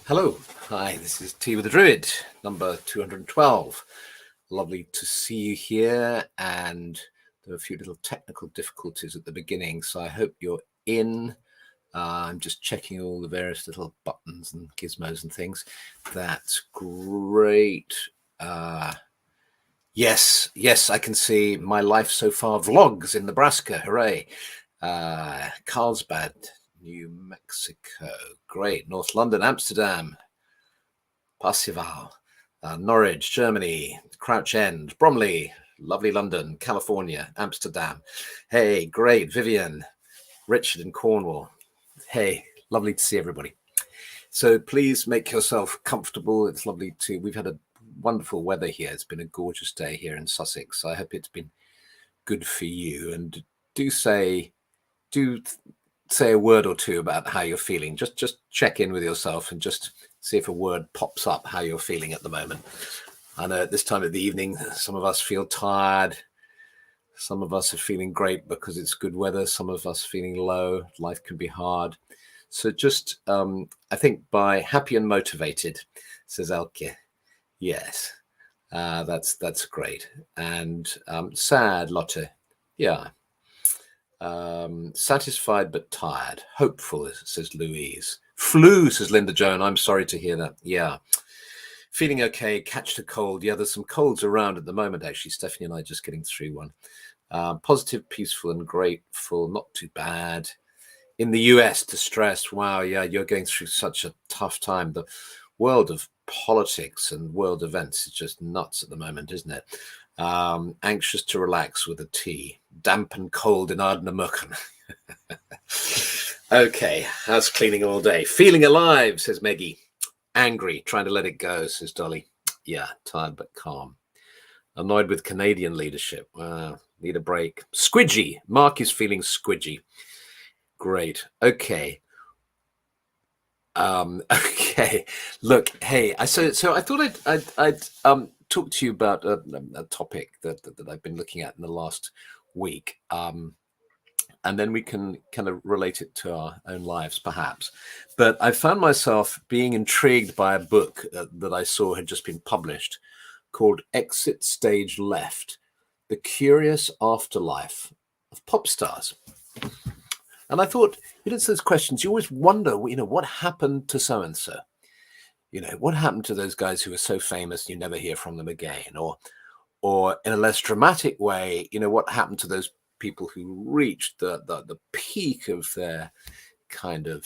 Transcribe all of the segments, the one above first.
Hello, hi, this is Tea with the Druid, number 212. Lovely to see you here, and there are a few little technical difficulties at the beginning, so I hope you're in. I'm just checking all the various little buttons and gizmos and things. That's great. Yes, I can see my life so far vlogs in Nebraska, hooray. Carlsbad, New Mexico, great. North London, Amsterdam, Parsival, Norwich, Germany, Crouch End, Bromley, lovely London, California, Amsterdam. Hey, great. Vivian, Richard in Cornwall. Hey, lovely to see everybody. So please make yourself comfortable. It's lovely to, we've had a wonderful weather here. It's been a gorgeous day here in Sussex. So I hope it's been good for you. And do say a word or two about how you're feeling. Just check in with yourself and just see if a word pops up how you're feeling at the moment. I know at this time of the evening, some of us feel tired. Some of us are feeling great because it's good weather. Some of us feeling low. Life can be hard. So just, I think by happy and motivated, says Elke. Yes, that's great. And sad, Lotte. Yeah. Satisfied but tired. Hopeful, says Louise. Flu, says Linda Joan. I'm sorry to hear that. Yeah. Feeling okay, catched a cold. Yeah, there's some colds around at the moment, actually. Stephanie and I just getting through one. Positive, peaceful, and grateful. Not too bad. In the US, distressed. Wow, yeah, you're going through such a tough time. The world of politics and world events is just nuts at the moment, isn't it? Anxious to relax with a tea. Damp and cold in Ardnamurken. Okay, house cleaning all day. Feeling alive, says Meggie. Angry, trying to let it go, says Dolly. Yeah, tired but calm. Annoyed with Canadian leadership. Need a break. Squidgy. Mark is feeling squidgy. Great. Okay. Okay. Look, hey, so I thought I'd talk to you about a topic that I've been looking at in the last week. And then we can kind of relate it to our own lives, perhaps. But I found myself being intrigued by a book that I saw had just been published called Exit Stage Left, The Curious Afterlife of Pop Stars. And I thought, it's those questions, you always wonder, what happened to so-and-so? What happened to those guys who were so famous you never hear from them again? Or in a less dramatic way, what happened to those people who reached the peak of their kind of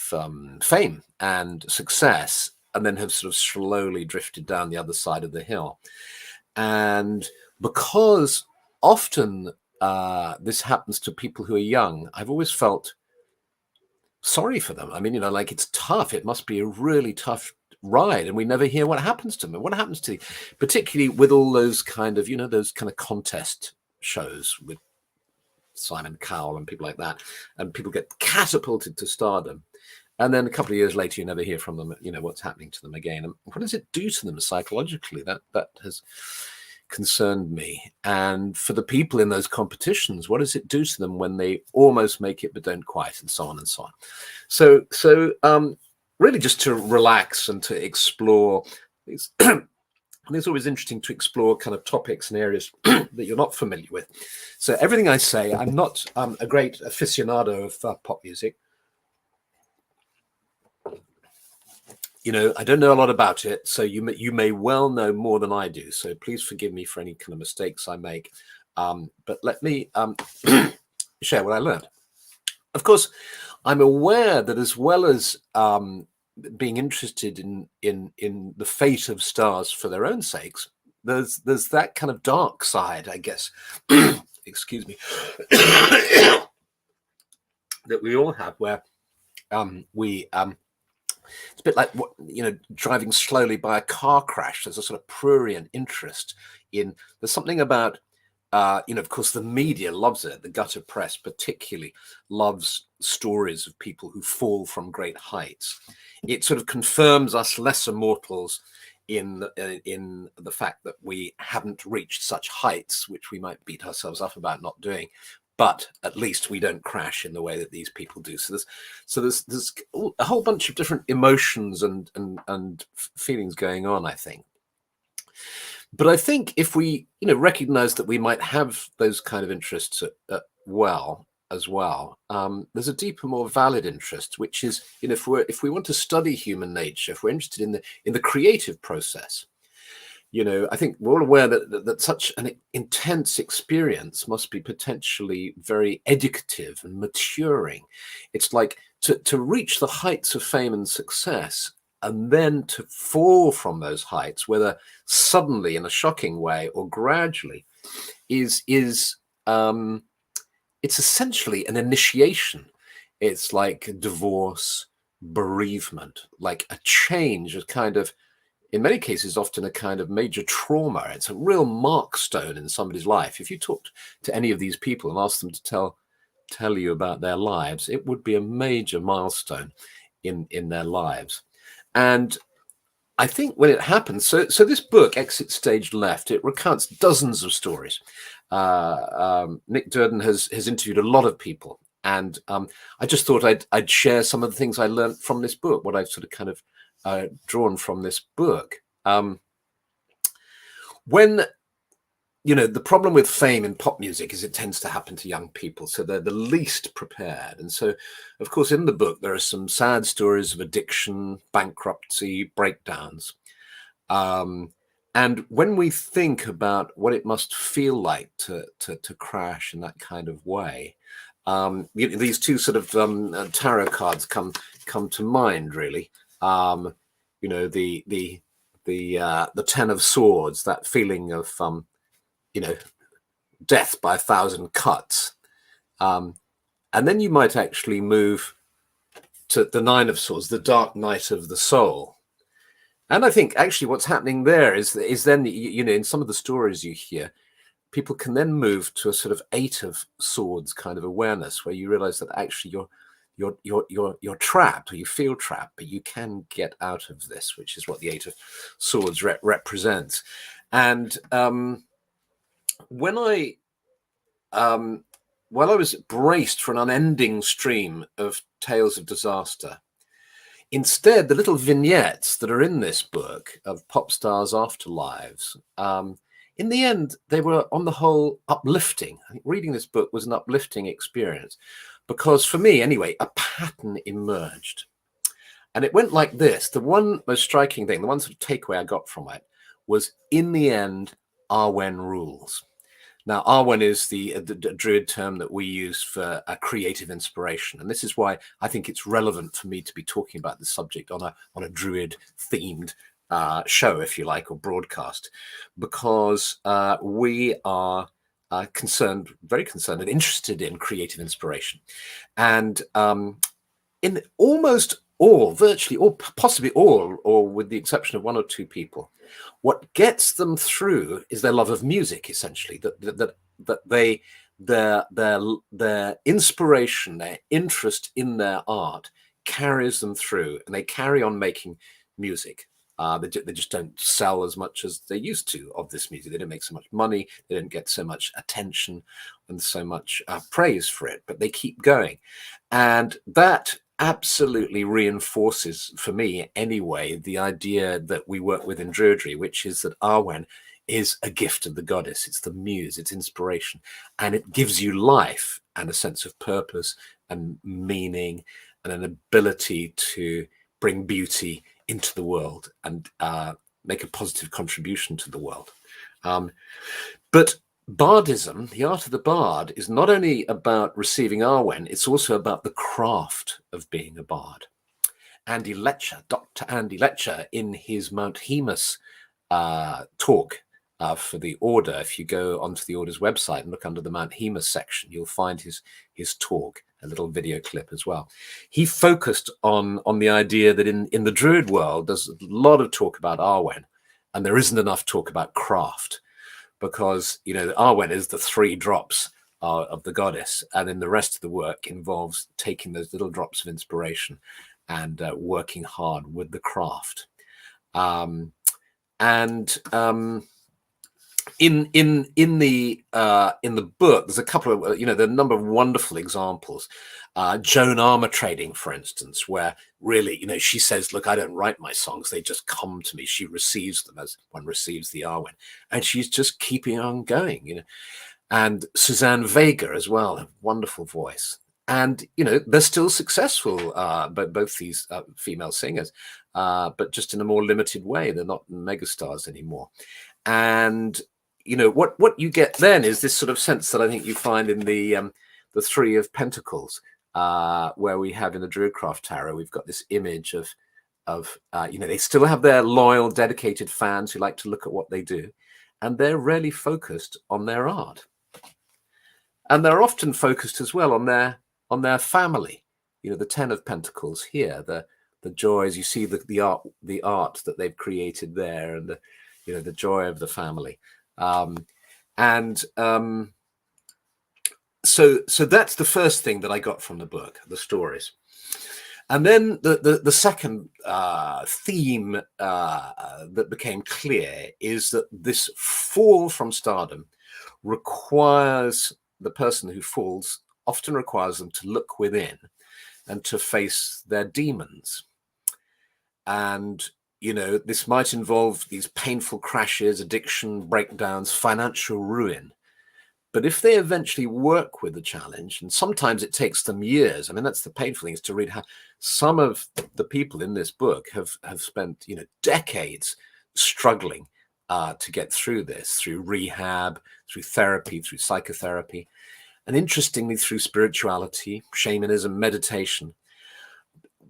fame and success and then have sort of slowly drifted down the other side of the hill? And because often this happens to people who are young, I've always felt sorry for them. I mean, it's tough. It must be a really tough ride, and we never hear what happens to them. What happens to, particularly with all those kind of, those kind of contest shows with Simon Cowell and people like that, and people get catapulted to stardom, and then a couple of years later you never hear from them. What's happening to them again, and what does it do to them psychologically? That has concerned me. And for the people in those competitions, what does it do to them when they almost make it but don't quite, and so on and so on? So really just to relax and to explore these. And it's always interesting to explore kind of topics and areas that you're not familiar with. So everything I say, I'm not a great aficionado of pop music. I don't know a lot about it, so you may well know more than I do. So please forgive me for any kind of mistakes I make. But let me share what I learned. Of course, I'm aware that as well as being interested in the fate of stars for their own sakes, there's that kind of dark side, I guess. Excuse me. That we all have, where we it's a bit like what, driving slowly by a car crash. There's a sort of prurient interest in. There's something about of course, the media loves it. The gutter press particularly loves stories of people who fall from great heights. It sort of confirms us lesser mortals in the fact that we haven't reached such heights, which we might beat ourselves up about not doing. But at least we don't crash in the way that these people do. So there's a whole bunch of different emotions and feelings going on, I think. But I think if we, recognize that we might have those kind of interests as well, there's a deeper, more valid interest, which is, if we want to study human nature, if we're interested in the creative process, I think we're all aware that such an intense experience must be potentially very educative and maturing. It's like to reach the heights of fame and success, and then to fall from those heights, whether suddenly in a shocking way or gradually, is it's essentially an initiation. It's like divorce, bereavement, like a change, a kind of, in many cases, often a kind of major trauma. It's a real markstone in somebody's life. If you talked to any of these people and asked them to tell you about their lives, it would be a major milestone in their lives. And I think when it happens, so this book, Exit Stage Left, it recounts dozens of stories. Nick Durden has interviewed a lot of people, and I just thought I'd share some of the things I learned from this book, what I've sort of kind of drawn from this book. When the problem with fame in pop music is it tends to happen to young people, so they're the least prepared. And so, of course, in the book there are some sad stories of addiction, bankruptcy, breakdowns. And when we think about what it must feel like to crash in that kind of way, these two sort of tarot cards come to mind, really. The Ten of Swords, that feeling of death by 1,000 cuts. And then you might actually move to the Nine of Swords, the dark night of the soul. And I think actually what's happening there is then, in some of the stories you hear, people can then move to a sort of Eight of Swords kind of awareness, where you realize that actually you're trapped, or you feel trapped, but you can get out of this, which is what the Eight of Swords represents. And while I was braced for an unending stream of tales of disaster, instead, the little vignettes that are in this book of pop stars' afterlives, in the end, they were on the whole uplifting. I think reading this book was an uplifting experience, because for me anyway, a pattern emerged. And it went like this. The one most striking thing, the one sort of takeaway I got from it was, in the end, Arwen rules. Now, Arwen is the Druid term that we use for a creative inspiration. And this is why I think it's relevant for me to be talking about this subject on a Druid themed show, if you like, or broadcast, because we are very concerned and interested in creative inspiration. And in almost all, virtually all, possibly all, or with the exception of one or two people, what gets them through is their love of music, essentially, that their inspiration, their interest in their art carries them through, and they carry on making music. They just don't sell as much as they used to of this music. They don't make so much money. They don't get so much attention and so much praise for it, but they keep going. And that absolutely reinforces, for me anyway, the idea that we work with in Druidry, which is that Arwen is a gift of the goddess. It's the muse, it's inspiration, and it gives you life and a sense of purpose and meaning and an ability to bring beauty into the world and make a positive contribution to the world. But bardism, the art of the bard, is not only about receiving Arwen, it's also about the craft of being a bard. Dr. Andy Letcher, in his Mount Hemus talk for the Order, if you go onto the Order's website and look under the Mount Hemus section, you'll find his talk, a little video clip as well. He focused on the idea that in the Druid world, there's a lot of talk about Arwen, and there isn't enough talk about craft, because, you know, Arwen is the 3 drops of the goddess, and then the rest of the work involves taking those little drops of inspiration and working hard with the craft. In the book, there's a couple of, you know, there are a number of wonderful examples. Joan Armour trading, for instance, where really, you know, she says, look, I don't write my songs, they just come to me. She receives them as one receives the Arwen, and she's just keeping on going, you know. And Suzanne Vega as well, a wonderful voice. And, you know, they're still successful, but both these female singers, but just in a more limited way. They're not megastars anymore. And, you know, what you get then is this sort of sense that I think you find in the 3 of Pentacles, where we have in the Druidcraft Tarot, we've got this image of you know, they still have their loyal, dedicated fans who like to look at what they do, and they're really focused on their art. And they're often focused as well on their family. You know, the 10 of Pentacles here, the joys, you see the art that they've created there, and you know, the joy of the family. So that's the first thing that I got from the book, the stories. And then the second theme that became clear is that this fall from stardom requires the person who falls, often requires them to look within and to face their demons. And, you know, this might involve these painful crashes, addiction, breakdowns, financial ruin. But if they eventually work with the challenge, and sometimes it takes them years, I mean, that's the painful thing, is to read how some of the people in this book have spent, you know, decades struggling to get through this, through rehab, through therapy, through psychotherapy, and interestingly, through spirituality, shamanism, meditation.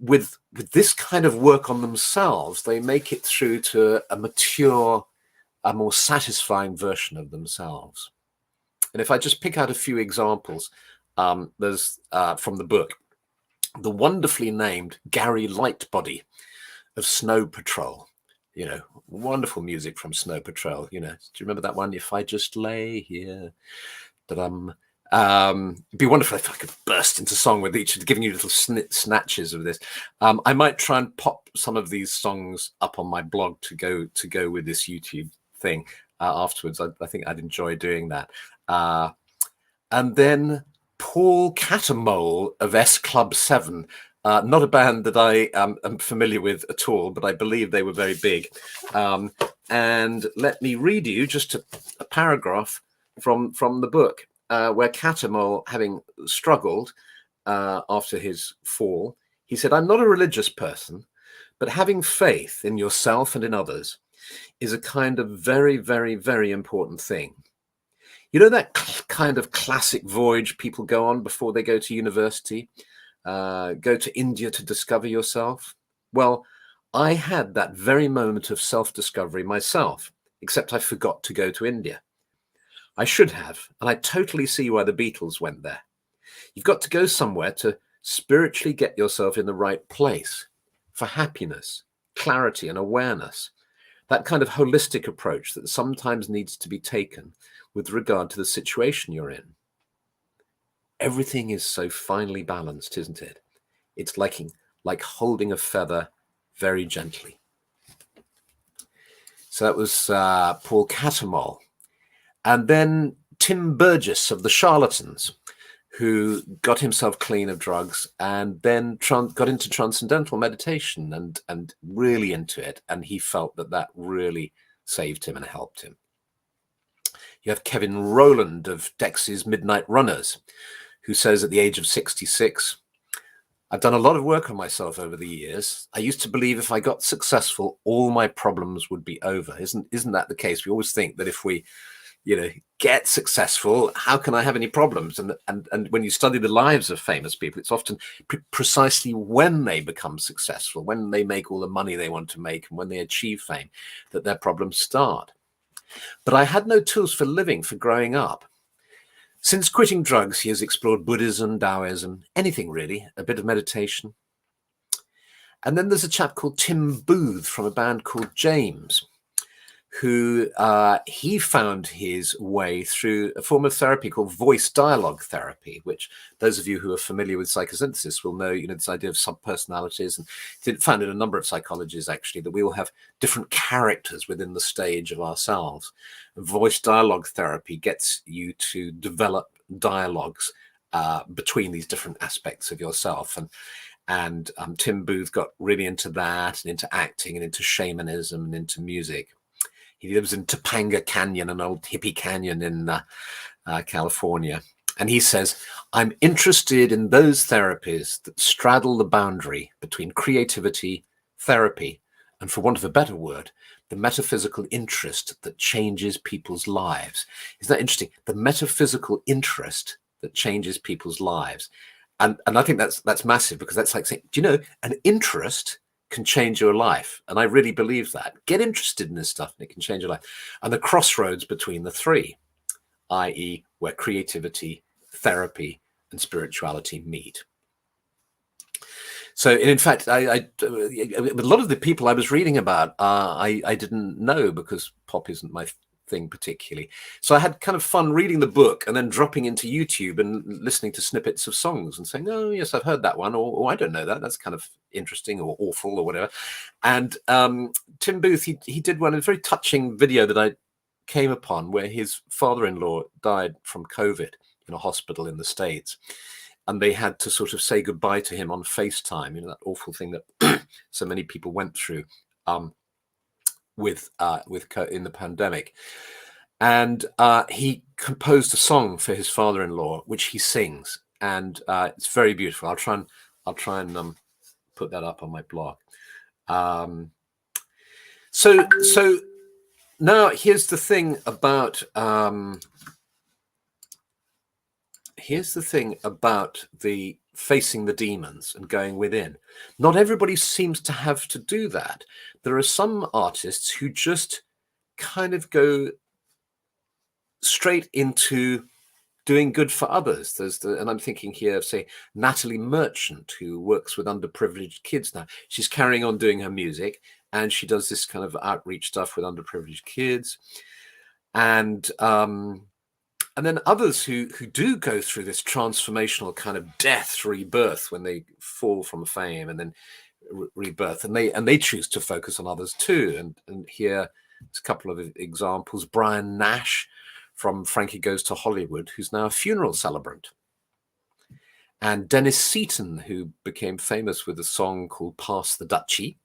With this kind of work on themselves, they make it through to a mature, a more satisfying version of themselves. And if I just pick out a few examples, there's from the book, the wonderfully named Gary Lightbody of Snow Patrol. You know, wonderful music from Snow Patrol. You know, do you remember that one? If I just lay here, it'd be wonderful if I could burst into song with each, giving you little snatches of this. I might try and pop some of these songs up on my blog to go with this YouTube thing afterwards. I think I'd enjoy doing that. And then Paul Catamole of S Club 7, not a band that I am familiar with at all, but I believe they were very big. And let me read you just a paragraph from the book, where Catamole, having struggled after his fall, he said, "I'm not a religious person, but having faith in yourself and in others is a kind of very, very, very important thing. You know that kind of classic voyage people go on before they go to university, go to India to discover yourself? Well, I had that very moment of self-discovery myself, except I forgot to go to India. I should have, and I totally see why the Beatles went there. You've got to go somewhere to spiritually get yourself in the right place for happiness, clarity, and awareness. That kind of holistic approach that sometimes needs to be taken with regard to the situation you're in. Everything is so finely balanced, isn't it? It's like holding a feather very gently." So that was Paul Catamole. And then Tim Burgess of the Charlatans, who got himself clean of drugs and then got into transcendental meditation and really into it. And he felt that really saved him and helped him. You have Kevin Rowland of Dex's Midnight Runners, who says at the age of 66, "I've done a lot of work on myself over the years. I used to believe if I got successful, all my problems would be over." Isn't that the case? We always think that if we get successful. How can I have any problems? And when you study the lives of famous people, it's often precisely when they become successful, when they make all the money they want to make, and when they achieve fame, that their problems start. But I had no tools for living, for growing up. Since quitting drugs, he has explored Buddhism, Taoism, anything really, a bit of meditation. And then there's a chap called Tim Booth from a band called James, who he found his way through a form of therapy called voice dialogue therapy, which those of you who are familiar with psychosynthesis will know, this idea of subpersonalities, and it's found in a number of psychologies actually, that we all have different characters within the stage of ourselves. And voice dialogue therapy gets you to develop dialogues between these different aspects of yourself. And Tim Booth got really into that, and into acting, and into shamanism, and into music. He lives in Topanga Canyon, an old hippie canyon in California. And he says, I'm interested in those therapies that straddle the boundary between creativity, therapy, and, for want of a better word, the metaphysical interest that changes people's lives. Isn't that interesting? The metaphysical interest that changes people's lives. And I think that's massive, because that's like saying, do you know, an interest can change your life. And I really believe that. Get interested in this stuff and it can change your life. And the crossroads between the three, i.e. where creativity, therapy, and spirituality meet. So, in fact, a lot of the people I was reading about, I didn't know, because pop isn't my thing particularly. So I had kind of fun reading the book and then dropping into YouTube and listening to snippets of songs and saying, oh yes, I've heard that one, or I don't know that, that's kind of interesting or awful or whatever. And Tim Booth, he did one, a very touching video that I came upon, where his father-in-law died from COVID in a hospital in the States, and they had to sort of say goodbye to him on FaceTime, that awful thing that so many people went through in the pandemic. And he composed a song for his father-in-law, which he sings, and it's very beautiful. I'll try and put that up on my blog. So now here's the thing about the facing the demons and going within. Not everybody seems to have to do that. There are some artists who just kind of go straight into doing good for others. And I'm thinking here of, say, Natalie Merchant, who works with underprivileged kids now. She's carrying on doing her music, and she does this kind of outreach stuff with underprivileged kids. And then others who do go through this transformational kind of death, rebirth, when they fall from fame and then rebirth, and they choose to focus on others too. And here there's a couple of examples. Brian Nash from Frankie Goes to Hollywood, who's now a funeral celebrant. And Dennis Seaton, who became famous with a song called Pass the Dutchie.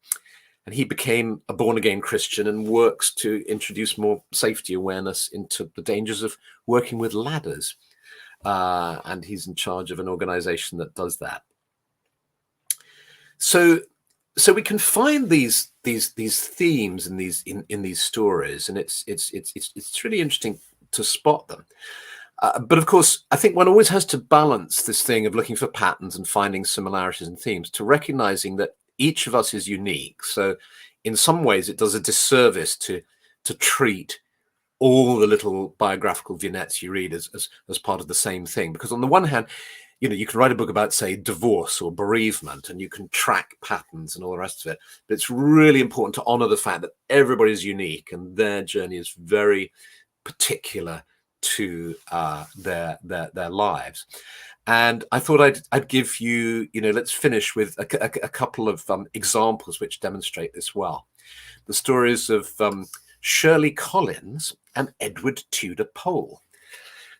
And he became a born-again Christian and works to introduce more safety awareness into the dangers of working with ladders. And he's in charge of an organization that does that. So we can find these themes in these stories, and it's really interesting to spot them. But of course, I think one always has to balance this thing of looking for patterns and finding similarities and themes, to recognizing that each of us is unique. So in some ways it does a disservice to treat all the little biographical vignettes you read as part of the same thing. Because on the one hand, you can write a book about, say, divorce or bereavement, and you can track patterns and all the rest of it. But it's really important to honor the fact that everybody is unique and their journey is very particular to their lives. And I thought I'd give you, let's finish with a couple of examples which demonstrate this well. The stories of Shirley Collins and Edward Tudor Pole.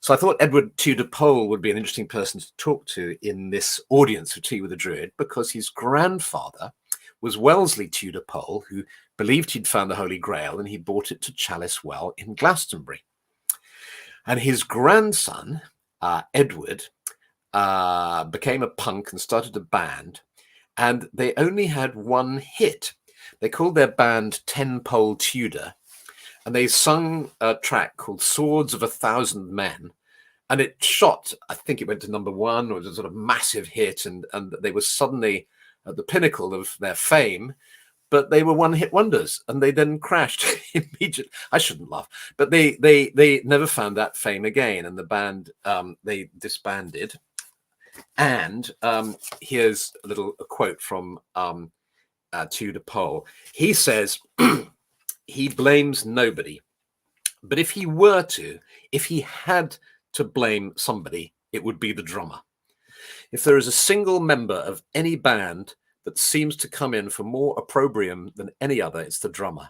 So I thought Edward Tudor Pole would be an interesting person to talk to in this audience of Tea with a Druid, because his grandfather was Wellesley Tudor Pole, who believed he'd found the Holy Grail, and he brought it to Chalice Well in Glastonbury. And his grandson, Edward, became a punk and started a band, and they only had one hit. They called their band 10 Pole Tudor, and they sung a track called Swords of a Thousand Men. And it shot, I think it went to #1, or it was a sort of massive hit, and they were suddenly at the pinnacle of their fame, but they were one-hit wonders, and they then crashed immediately. I shouldn't laugh, but they never found that fame again, and the band, they disbanded. And here's a quote from Tudor Pole. He says, he blames nobody, but if he had to blame somebody, it would be the drummer. If there is a single member of any band that seems to come in for more opprobrium than any other, it's the drummer,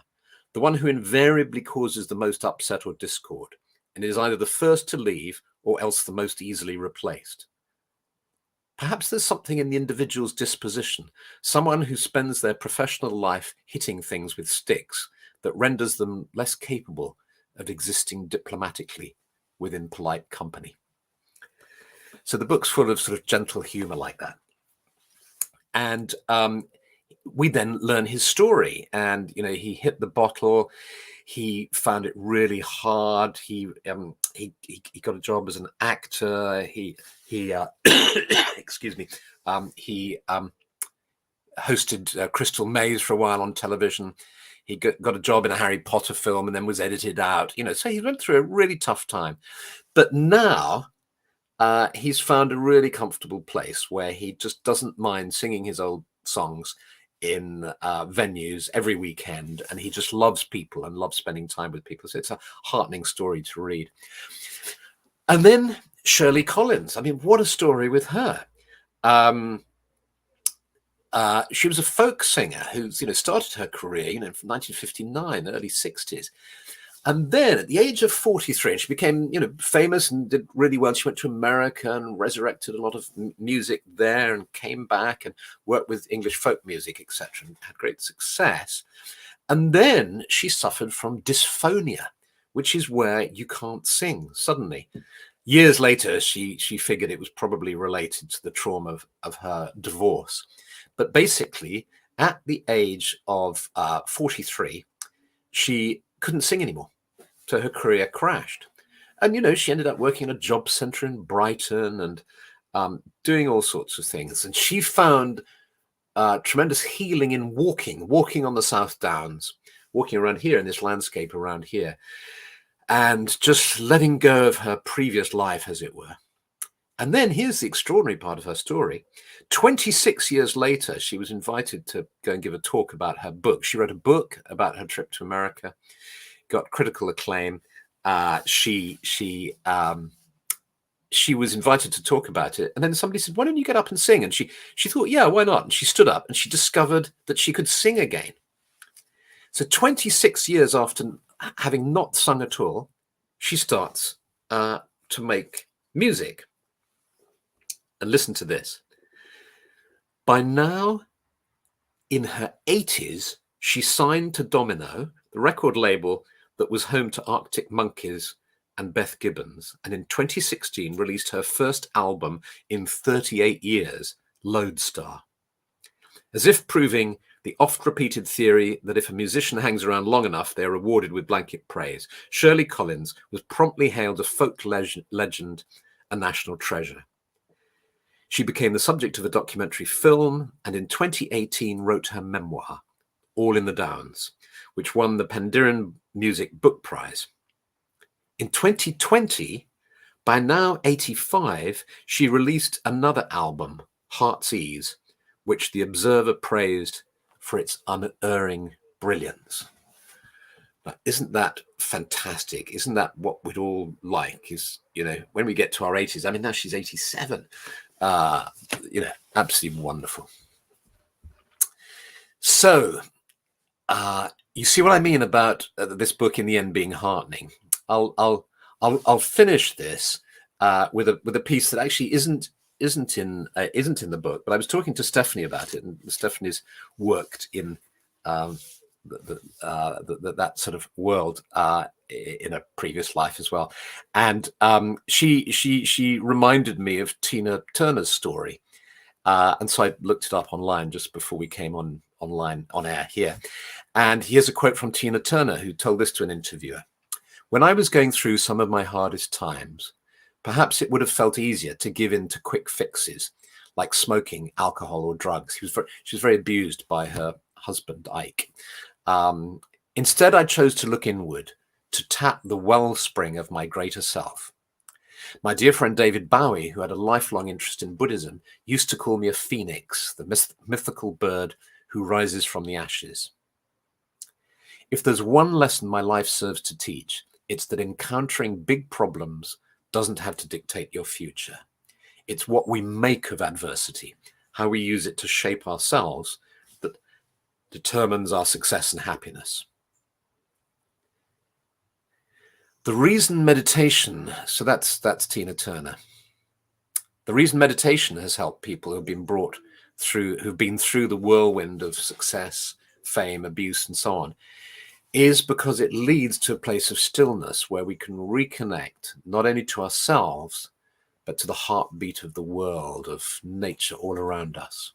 the one who invariably causes the most upset or discord, and is either the first to leave or else the most easily replaced. Perhaps there's something in the individual's disposition, someone who spends their professional life hitting things with sticks, that renders them less capable of existing diplomatically within polite company. So the book's full of sort of gentle humor like that. And we then learn his story. And, he hit the bottle. He found it really hard. He got a job as an actor. He excuse me. He hosted Crystal Maze for a while on television. He got a job in a Harry Potter film and then was edited out. So he went through a really tough time. But now he's found a really comfortable place where he just doesn't mind singing his old songs in venues every weekend, and he just loves people and loves spending time with people. So it's a heartening story to read. And then Shirley Collins. I mean, what a story with her. She was a folk singer who, started her career, from 1959, early 60s. And then at the age of 43, she became, famous and did really well. She went to America and resurrected a lot of music there and came back and worked with English folk music, etc., and had great success. And then she suffered from dysphonia, which is where you can't sing suddenly. Years later, she figured it was probably related to the trauma of her divorce. But basically, at the age of 43, she couldn't sing anymore. So her career crashed. And, she ended up working in a job center in Brighton and doing all sorts of things. And she found tremendous healing in walking on the South Downs, walking around here in this landscape around here, and just letting go of her previous life, as it were. And then here's the extraordinary part of her story. 26 years later, she was invited to go and give a talk about her book. She wrote a book about her trip to America, got critical acclaim. She was invited to talk about it. And then somebody said, why don't you get up and sing? And she thought, yeah, why not? And she stood up and she discovered that she could sing again. So 26 years after having not sung at all, she starts to make music. And listen to this. By now, in her 80s, she signed to Domino, the record label that was home to Arctic Monkeys and Beth Gibbons, and in 2016 released her first album in 38 years, Lodestar. As if proving the oft-repeated theory that if a musician hangs around long enough, they are rewarded with blanket praise, Shirley Collins was promptly hailed a folk legend, a national treasure. She became the subject of a documentary film, and in 2018 wrote her memoir, All in the Downs, which won the Pendiran Music Book Prize. In 2020, by now 85, she released another album, Heart's Ease, which the Observer praised for its unerring brilliance. But isn't that fantastic? Isn't that what we'd all like? Is, when we get to our 80s, I mean, now she's 87. Absolutely wonderful. So, you see what I mean about this book in the end being heartening. I'll finish this with a piece that actually isn't in the book, but I was talking to Stephanie about it, and Stephanie's worked in that sort of world in a previous life as well, and she reminded me of Tina Turner's story, and so I looked it up online just before we came on air here, And here's a quote from Tina Turner, who told this to an interviewer. "When I was going through some of my hardest times, perhaps it would have felt easier to give in to quick fixes like smoking, alcohol, or drugs." She was very abused by her husband, Ike. "Instead, I chose to look inward, to tap the wellspring of my greater self. My dear friend David Bowie, who had a lifelong interest in Buddhism, used to call me a phoenix, the mythical bird who rises from the ashes. If there's one lesson my life serves to teach, it's that encountering big problems doesn't have to dictate your future. It's what we make of adversity, how we use it to shape ourselves, that determines our success and happiness." The reason meditation, so that's Tina Turner. The reason meditation has helped people who've been through the whirlwind of success, fame, abuse, and so on, is because it leads to a place of stillness where we can reconnect not only to ourselves, but to the heartbeat of the world, of nature all around us.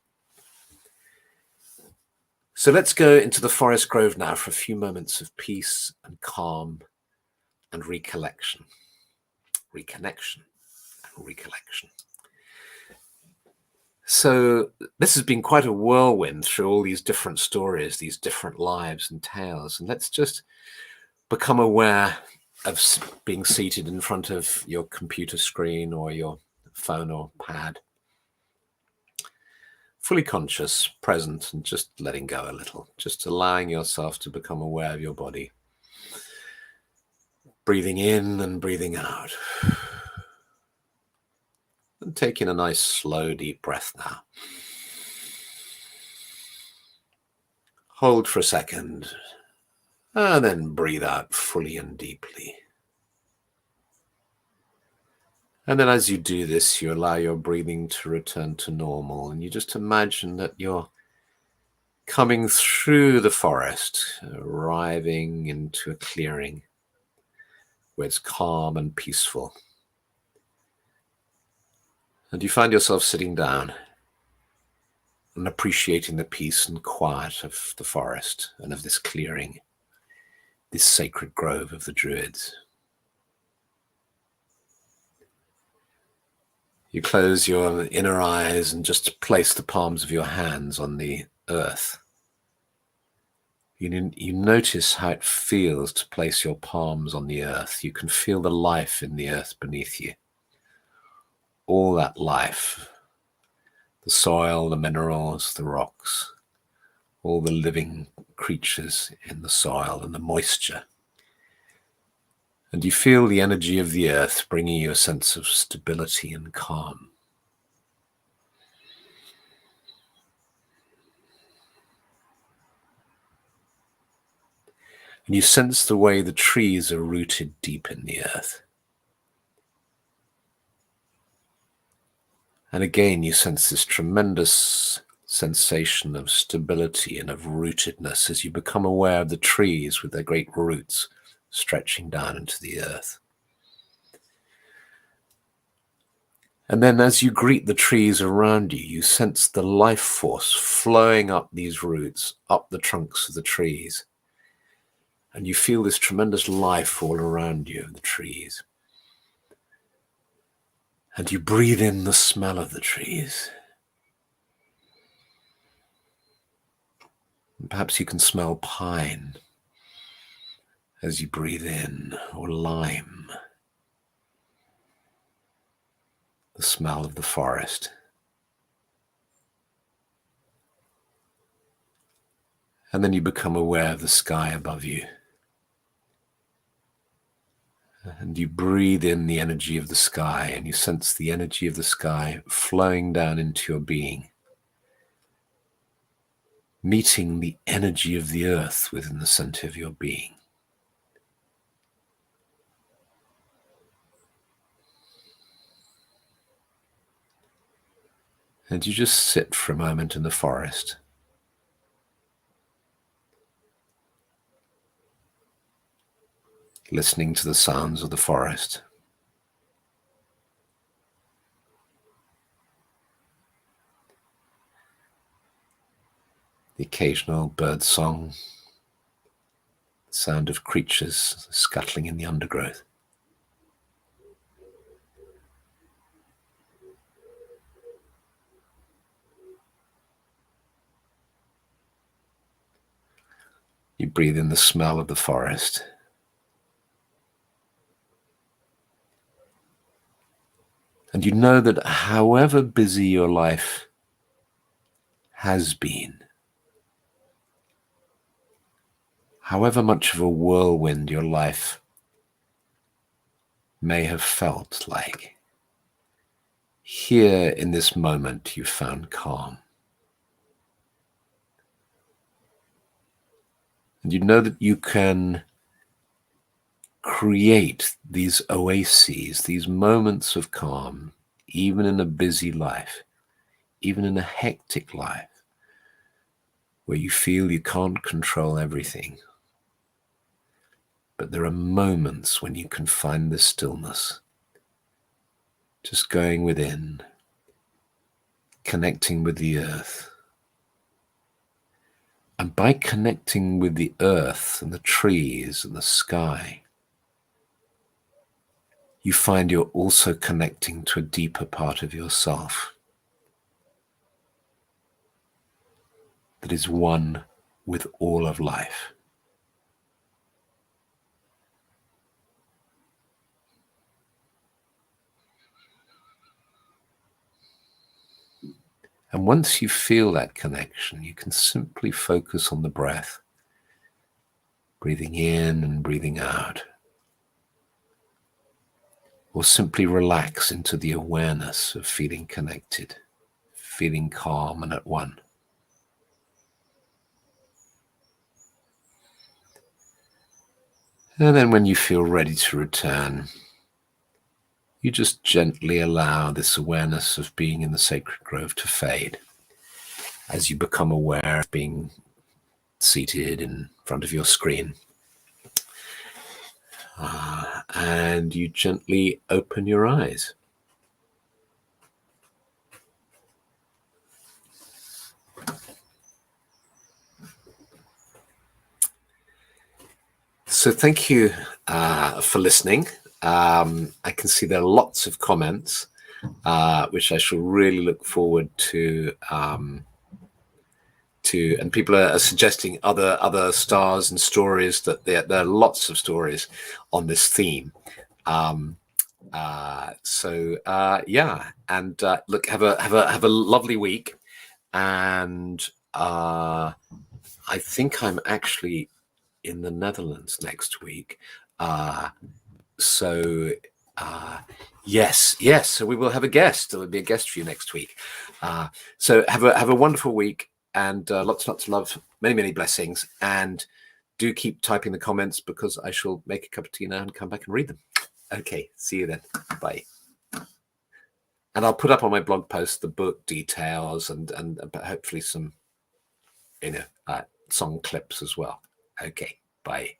So let's go into the forest grove now for a few moments of peace and calm and reconnection. So this has been quite a whirlwind through all these different stories, these different lives and tales. And let's just become aware of being seated in front of your computer screen or your phone or pad, fully conscious, present, and just letting go a little, just allowing yourself to become aware of your body. Breathing in and breathing out. And taking a nice, slow, deep breath now. Hold for a second, and then breathe out fully and deeply. And then as you do this, you allow your breathing to return to normal, and you just imagine that you're coming through the forest, arriving into a clearing where it's calm and peaceful. And you find yourself sitting down and appreciating the peace and quiet of the forest and of this clearing, this sacred grove of the Druids. You close your inner eyes and just place the palms of your hands on the earth. You notice how it feels to place your palms on the earth. You can feel the life in the earth beneath you. All that life, the soil, the minerals, the rocks, all the living creatures in the soil and the moisture. And you feel the energy of the earth bringing you a sense of stability and calm. And you sense the way the trees are rooted deep in the earth. And again, you sense this tremendous sensation of stability and of rootedness as you become aware of the trees with their great roots stretching down into the earth. And then as you greet the trees around you, you sense the life force flowing up these roots, up the trunks of the trees. And you feel this tremendous life all around you of the trees. And you breathe in the smell of the trees. And perhaps you can smell pine as you breathe in, or lime, the smell of the forest. And then you become aware of the sky above you. And you breathe in the energy of the sky, and you sense the energy of the sky flowing down into your being, meeting the energy of the earth within the center of your being. And you just sit for a moment in the forest, listening to the sounds of the forest. The occasional bird song, sound of creatures scuttling in the undergrowth. You breathe in the smell of the forest. And you know that however busy your life has been, however much of a whirlwind your life may have felt like, here in this moment you found calm. And you know that you can create these oases, these moments of calm, even in a busy life, even in a hectic life, where you feel you can't control everything. But there are moments when you can find the stillness, just going within, connecting with the earth. And by connecting with the earth and the trees and the sky, you find you're also connecting to a deeper part of yourself that is one with all of life. And once you feel that connection, you can simply focus on the breath, breathing in and breathing out, or simply relax into the awareness of feeling connected, feeling calm and at one. And then when you feel ready to return, you just gently allow this awareness of being in the sacred grove to fade as you become aware of being seated in front of your screen. And you gently open your eyes. So thank you for listening. I can see there are lots of comments, which I shall really look forward to. And people are suggesting other stars and stories. That there are lots of stories on this theme. Yeah, and look, have a lovely week, and I think I'm actually in the Netherlands next week. Yes. So we will have a guest. There will be a guest for you next week. So have a wonderful week, and lots of love, many blessings, and do keep typing the comments, because I shall make a cup of tea now and come back and read them. Okay, see you then. Bye. And I'll put up on my blog post the book details and hopefully some song clips as well. Okay, bye.